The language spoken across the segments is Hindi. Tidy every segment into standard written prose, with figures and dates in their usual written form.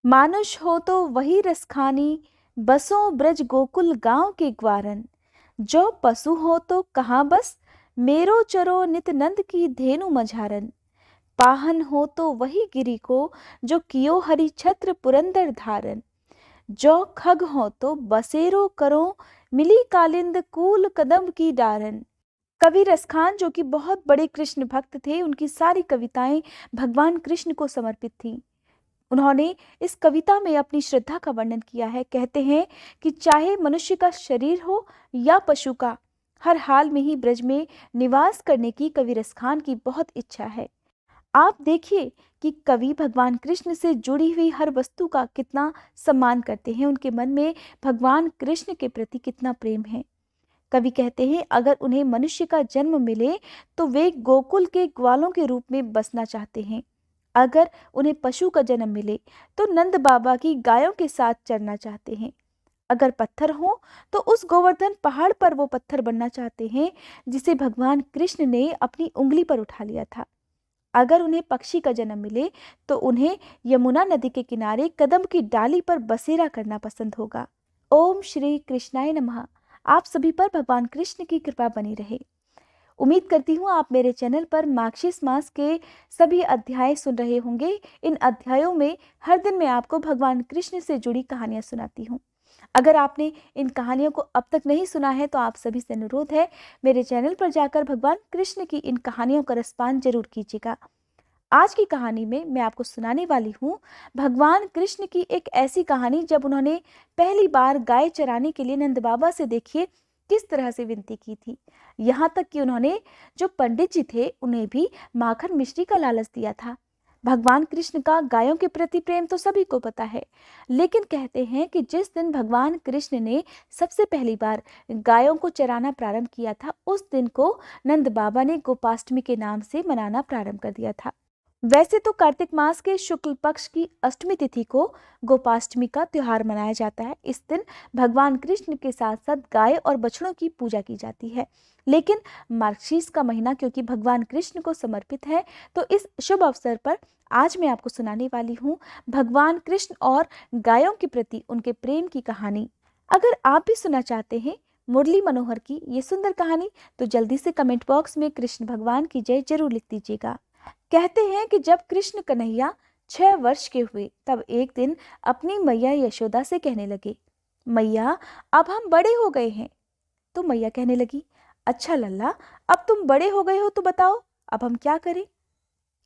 मानुष हो तो वही रसखानी, बसो ब्रज गोकुल गांव के ग्वारन। जो पशु हो तो कहाँ बस, मेरो चरो नित नंद की धेनु मझारन। पाहन हो तो वही गिरि को, जो कियो हरि छत्र पुरंदर धारन। जो खग हो तो बसेरो करो, मिली कालिंद कूल कदम की डारन। कवि रसखान जो कि बहुत बड़े कृष्ण भक्त थे, उनकी सारी कविताएं भगवान कृष्ण को समर्पित थीं। उन्होंने इस कविता में अपनी श्रद्धा का वर्णन किया है। कहते हैं कि चाहे मनुष्य का शरीर हो या पशु का, हर हाल में ही ब्रज में निवास करने की कवि रसखान की बहुत इच्छा है। आप देखिए कि कवि भगवान कृष्ण से जुड़ी हुई हर वस्तु का कितना सम्मान करते हैं। उनके मन में भगवान कृष्ण के प्रति कितना प्रेम है। कवि कहते हैं अगर उन्हें मनुष्य का जन्म मिले तो वे गोकुल के ग्वालों के रूप में बसना चाहते हैं। अगर उन्हें पशु का जन्म मिले तो नंद बाबा की गायों के साथ चरना चाहते हैं। अगर पत्थर हो तो उस गोवर्धन पहाड़ पर वो पत्थर बनना चाहते हैं जिसे भगवान कृष्ण ने अपनी उंगली पर उठा लिया था। अगर उन्हें पक्षी का जन्म मिले तो उन्हें यमुना नदी के किनारे कदम की डाली पर बसेरा करना पसंद होगा। ओम श्री कृष्णाय नमः। आप सभी पर भगवान कृष्ण की कृपा बनी रहे। उम्मीद करती हूँ आप मेरे चैनल पर मार्गशीर्ष मास के सभी अध्याय सुन रहे होंगे। इन अध्यायों में हर दिन मैं आपको भगवान कृष्ण से जुड़ी कहानियां सुनाती हूँ। अगर आपने इन कहानियों को अब तक नहीं सुना है तो आप सभी से अनुरोध है, मेरे चैनल पर जाकर भगवान कृष्ण की इन कहानियों का रसपान जरूर कीजिएगा। आज की कहानी में मैं आपको सुनाने वाली हूँ भगवान कृष्ण की एक ऐसी कहानी जब उन्होंने पहली बार गाय चराने के लिए नंद बाबा से देखिए किस तरह से विनती की थी। यहाँ तक कि उन्होंने जो पंडित जी थे उन्हें भी माखन मिश्री का लालच दिया था। भगवान कृष्ण का गायों के प्रति प्रेम तो सभी को पता है, लेकिन कहते हैं कि जिस दिन भगवान कृष्ण ने सबसे पहली बार गायों को चराना प्रारंभ किया था, उस दिन को नंद बाबा ने गोपाष्टमी के नाम से मनाना प्रारंभ कर दिया था। वैसे तो कार्तिक मास के शुक्ल पक्ष की अष्टमी तिथि को गोपाष्टमी का त्योहार मनाया जाता है। इस दिन भगवान कृष्ण के साथ साथ गाय और बछड़ों की पूजा की जाती है। लेकिन मार्गशीर्ष का महीना क्योंकि भगवान कृष्ण को समर्पित है, तो इस शुभ अवसर पर आज मैं आपको सुनाने वाली हूँ भगवान कृष्ण और गायों के प्रति उनके प्रेम की कहानी। अगर आप भी सुनना चाहते हैं मुरली मनोहर की ये सुंदर कहानी, तो जल्दी से कमेंट बॉक्स में कृष्ण भगवान की जय जरूर लिख दीजिएगा। कहते हैं कि जब कृष्ण कन्हैया 6 वर्ष के हुए तब एक दिन अपनी मैया यशोदा से कहने लगे, मैया अब हम बड़े हो गए हैं। तो मैया कहने लगी, अच्छा लल्ला, अब तुम बड़े हो गए हो तो बताओ अब हम क्या करें।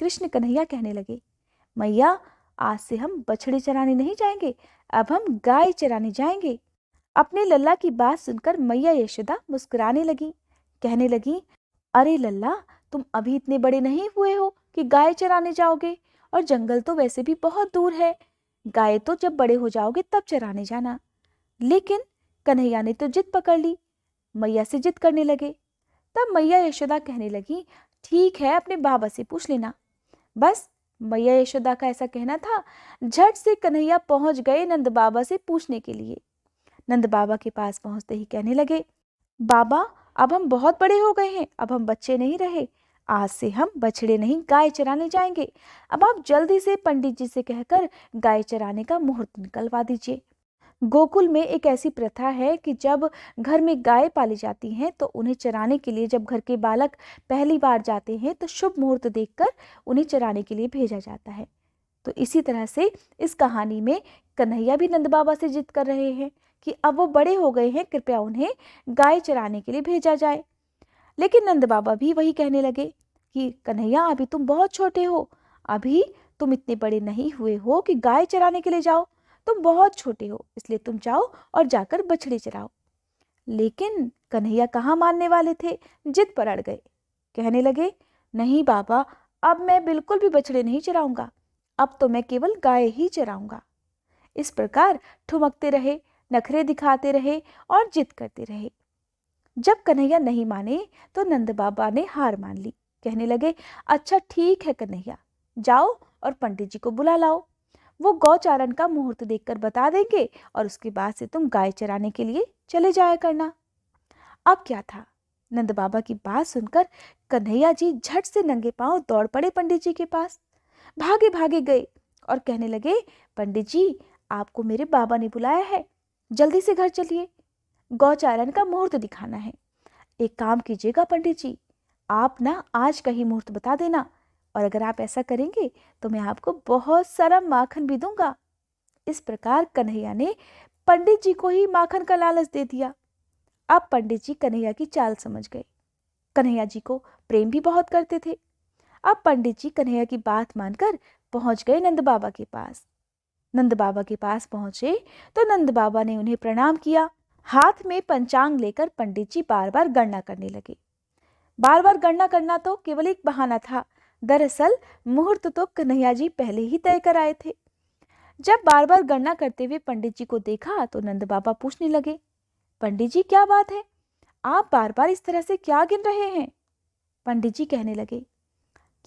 कृष्ण कन्हैया कहने लगे, मैया आज से हम बछड़े चराने नहीं जाएंगे, अब हम गाय चराने जाएंगे। अपने लल्ला की बात सुनकर मैया यशोदा मुस्कुराने लगी, कहने लगी, अरे लल्ला, तुम अभी इतने बड़े नहीं हुए हो कि गाय चराने जाओगे, और जंगल तो वैसे भी बहुत दूर है। गाय तो जब बड़े हो जाओगे तब चराने जाना। लेकिन कन्हैया ने तो जिद पकड़ ली, मैया से जिद करने लगे। तब मैया यशोदा कहने लगी, ठीक है, अपने बाबा से पूछ लेना। बस मैया यशोदा का ऐसा कहना था, झट से कन्हैया पहुंच गए नंद बाबा से पूछने के लिए। नंद बाबा के पास पहुंचते ही कहने लगे, बाबा अब हम बहुत बड़े हो गए हैं, अब हम बच्चे नहीं रहे, आज से हम बछड़े नहीं गाय चराने जाएंगे। अब आप जल्दी से पंडित जी से कहकर गाय चराने का मुहूर्त निकलवा दीजिए। गोकुल में एक ऐसी प्रथा है कि जब घर में गाय पाली जाती हैं तो उन्हें चराने के लिए जब घर के बालक पहली बार जाते हैं तो शुभ मुहूर्त देखकर उन्हें चराने के लिए भेजा जाता है। तो इसी तरह से इस कहानी में कन्हैया भी नंद बाबा से जिद कर रहे हैं कि अब वो बड़े हो गए हैं, कृपया उन्हें गाय चराने के लिए भेजा जाए। लेकिन नंद बाबा भी वही कहने लगे कि कन्हैया अभी तुम बहुत छोटे हो, अभी तुम इतने बड़े नहीं हुए हो कि गाय चराने के लिए जाओ, तुम बहुत छोटे हो, इसलिए तुम जाओ और जाकर बछड़े चराओ। लेकिन कन्हैया कहाँ मानने वाले थे, जिद पर अड़ गए। कहने लगे, नहीं बाबा, अब मैं बिल्कुल भी बछड़े नहीं चराऊंगा, अब तो मैं केवल गाय ही चराऊंगा। इस प्रकार ठुमकते रहे, नखरे दिखाते रहे और जिद करते रहे। जब कन्हैया नहीं माने तो नंद बाबा ने हार मान ली। कहने लगे, अच्छा ठीक है कन्हैया, जाओ और पंडित जी को बुला लाओ, वो गौचारण का मुहूर्त देखकर बता देंगे और उसके बाद से तुम गाय चराने के लिए चले जाया करना। अब क्या था, नंद बाबा की बात सुनकर कन्हैया जी झट से नंगे पांव दौड़ पड़े पंडित जी के पास। भागे भागे गए और कहने लगे, पंडित जी, आपको मेरे बाबा ने बुलाया है, जल्दी से घर चलिए, गौचारण का मुहूर्त दिखाना है। एक काम कीजिएगा पंडित जी, आप ना आज का ही मुहूर्त बता देना, और अगर आप ऐसा करेंगे तो मैं आपको बहुत सारा माखन भी दूंगा। इस प्रकार कन्हैया ने पंडित जी को ही माखन का लालच दे दिया। अब पंडित जी कन्हैया की चाल समझ गए। कन्हैया जी को प्रेम भी बहुत करते थे। अब पंडित जी कन्हैया की बात मानकर पहुंच गए नंद बाबा के पास। नंद बाबा के पास पहुंचे तो नंद बाबा ने उन्हें प्रणाम किया। हाथ में पंचांग लेकर पंडित जी बार बार गणना करने लगे। बार बार गणना करना तो केवल एक बहाना था। दरअसल मुहूर्त तो कन्हैया जी पहले ही तय कर आए थे। जब बार बार गणना करते हुए पंडित जी को देखा तो नंद बाबा पूछने लगे, पंडित जी क्या बात है, आप बार बार इस तरह से क्या गिन रहे हैं? पंडित जी कहने लगे,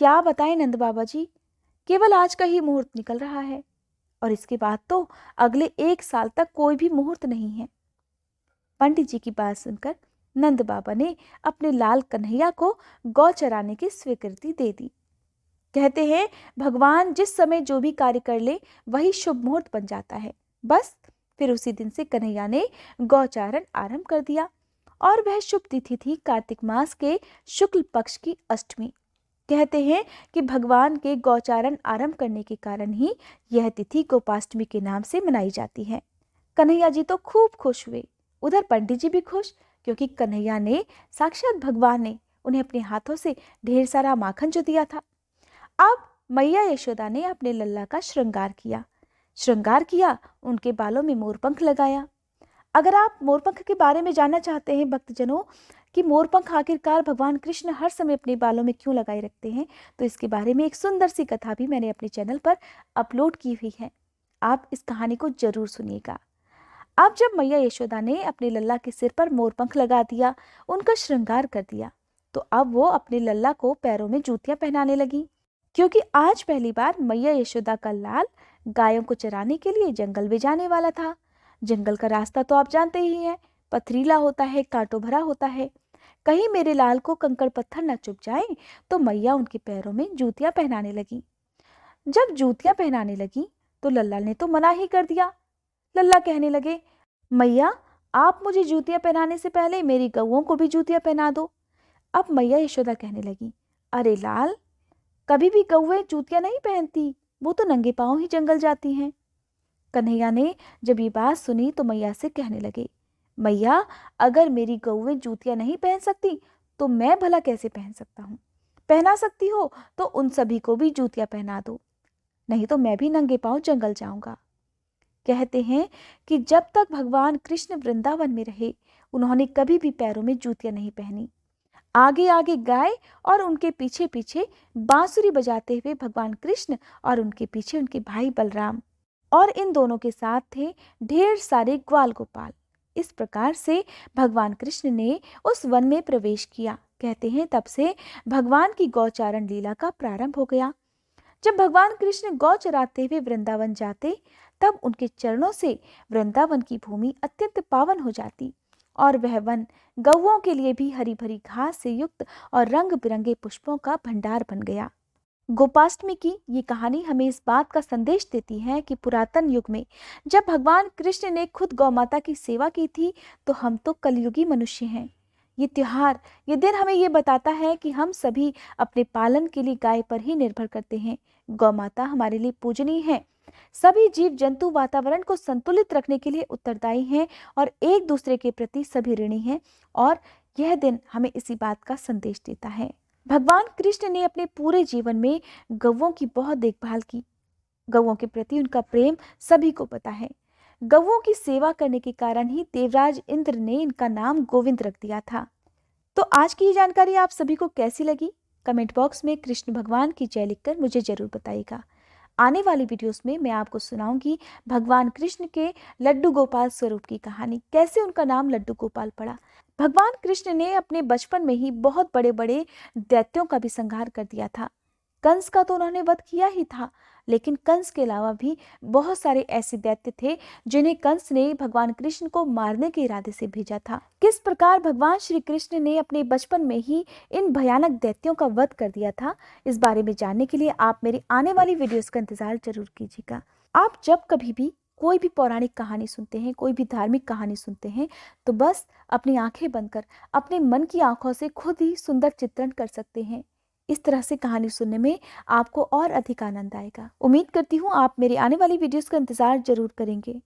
क्या बताएं नंद बाबा जी, केवल आज का ही मुहूर्त निकल रहा है और इसके बाद तो अगले 1 साल तक कोई भी मुहूर्त नहीं है। पंडित जी की बात सुनकर नंद बाबा ने अपने लाल कन्हैया को गौ चराने की स्वीकृति दे दी। कहते हैं, भगवान जिस समय जो भी कार्य कर ले वही शुभ मुहूर्त बन जाता है। बस फिर उसी दिन से कन्हैया ने गौचारण आरंभ कर दिया और वह शुभ तिथि थी कार्तिक मास के शुक्ल पक्ष की अष्टमी। कहते हैं कि भगवान के गौचारण आरंभ करने के कारण ही यह तिथि गोपाष्टमी के नाम से मनाई जाती है। कन्हैया जी तो खूब खुश हुए, उधर पंडित जी भी खुश, क्योंकि कन्हैया ने, साक्षात भगवान ने उन्हें अपने हाथों से ढेर सारा माखन जो दिया था। अब मैया यशोदा ने अपने लल्ला का श्रृंगार किया, उनके बालों में मोरपंख लगाया। अगर आप मोरपंख के बारे में जानना चाहते हैं भक्तजनों कि मोरपंख आखिरकार भगवान कृष्ण हर समय अपने बालों में क्यों लगाए रखते हैं, तो इसके बारे में एक सुंदर सी कथा भी मैंने अपने चैनल पर अपलोड की हुई है। आप इस कहानी को जरूर सुनिएगा। अब जब मैया यशोदा ने अपने लल्ला के सिर पर मोरपंख लगा दिया, उनका श्रृंगार कर दिया, तो अब वो अपने लल्ला को पैरों में जूतियां पहनाने लगी, क्योंकि आज पहली बार मैया यशोदा का लाल गायों को चराने के लिए जंगल में जाने वाला था। जंगल का रास्ता तो आप जानते ही हैं, पथरीला होता है, कांटों भरा होता है। कहीं मेरे लाल को कंकड़ पत्थर न चुभ जाए, तो मैया उनके पैरों में जूतियां पहनाने लगी। जब जूतियां पहनाने लगी तो लल्ला ने तो मना ही कर दिया। लल्ला कहने लगे, मैया, आप मुझे जूतियां पहनाने से पहले मेरी गौओं को भी जूतियां पहना दो। अब मैया यशोदा कहने लगी, अरे लाल, कभी भी गौएं जूतियां नहीं पहनती, वो तो नंगे पांव ही जंगल जाती हैं। कन्हैया ने जब ये बात सुनी तो मैया से कहने लगे, मैया, अगर मेरी गौएं जूतियां नहीं पहन सकती तो मैं भला कैसे पहन सकता हूँ? पहना सकती हो तो उन सभी को भी जूतियां पहना दो, नहीं तो मैं भी नंगे पांव जंगल जाऊंगा। कहते हैं कि जब तक भगवान कृष्ण वृंदावन में रहे, उन्होंने कभी भी पैरों में जूतियां नहीं पहनी। आगे आगे गाय और उनके पीछे पीछे बांसुरी बजाते हुए भगवान कृष्ण और उनके पीछे उनके भाई बलराम, और इन दोनों के साथ थे ढेर सारे ग्वाल गोपाल। इस प्रकार से भगवान कृष्ण ने उस वन में प्रवेश किया। कहते हैं तब से भगवान की गौचारण लीला का प्रारंभ हो गया। जब भगवान कृष्ण गौ चराते हुए वृंदावन जाते, तब उनके चरणों से वृंदावन की भूमि अत्यंत पावन हो जाती और वह वन गौओं के लिए भी हरी भरी घास से युक्त और रंग बिरंगे पुष्पों का भंडार बन गया। गोपाष्टमी की ये कहानी हमें इस बात का संदेश देती है कि पुरातन युग में जब भगवान कृष्ण ने खुद गौ माता की सेवा की थी, तो हम तो कलयुगी मनुष्य हैं। ये त्योहार, ये दिन हमें ये बताता है कि हम सभी अपने पालन के लिए गाय पर ही निर्भर करते हैं। गौ माता हमारे लिए पूजनीय है। सभी जीव जंतु वातावरण को संतुलित रखने के लिए उत्तरदायी हैं और एक दूसरे के प्रति सभी ऋणी हैं, और यह दिन हमें इसी बात का संदेश देता है। भगवान कृष्ण ने अपने पूरे जीवन में गौओं की बहुत देखभाल की। गौओं के प्रति उनका प्रेम सभी को पता है। गौओं की सेवा करने के कारण ही देवराज इंद्र ने इनका नाम गोविंद रख दिया था। तो आज की ये जानकारी आप सभी को कैसी लगी? कमेंट बॉक्स में कृष्ण भगवान की जय लिखकर मुझे जरूर बताइएगा। आने वाली वीडियोस में मैं आपको सुनाऊंगी भगवान कृष्ण के लड्डू गोपाल स्वरूप की कहानी, कैसे उनका नाम लड्डू गोपाल पड़ा। भगवान कृष्ण ने अपने बचपन में ही बहुत बड़े बड़े दैत्यों का भी संहार कर दिया था। कंस का तो उन्होंने वध किया ही था, लेकिन कंस के अलावा भी बहुत सारे ऐसे दैत्य थे जिन्हें कंस ने भगवान कृष्ण को मारने के इरादे से भेजा था। किस प्रकार भगवान श्री कृष्ण ने अपने बचपन में ही इन भयानक दैत्यों का वध कर दिया था, इस बारे में जानने के लिए आप मेरी आने वाली वीडियोस का इंतजार जरूर कीजिएगा। आप जब कभी भी कोई भी पौराणिक कहानी सुनते हैं, कोई भी धार्मिक कहानी सुनते हैं, तो बस अपनी आंखें बंद कर अपने मन की आंखों से खुद ही सुंदर चित्रण कर सकते हैं। इस तरह से कहानी सुनने में आपको और अधिक आनंद आएगा। उम्मीद करती हूँ आप मेरी आने वाली वीडियोस का इंतजार जरूर करेंगे।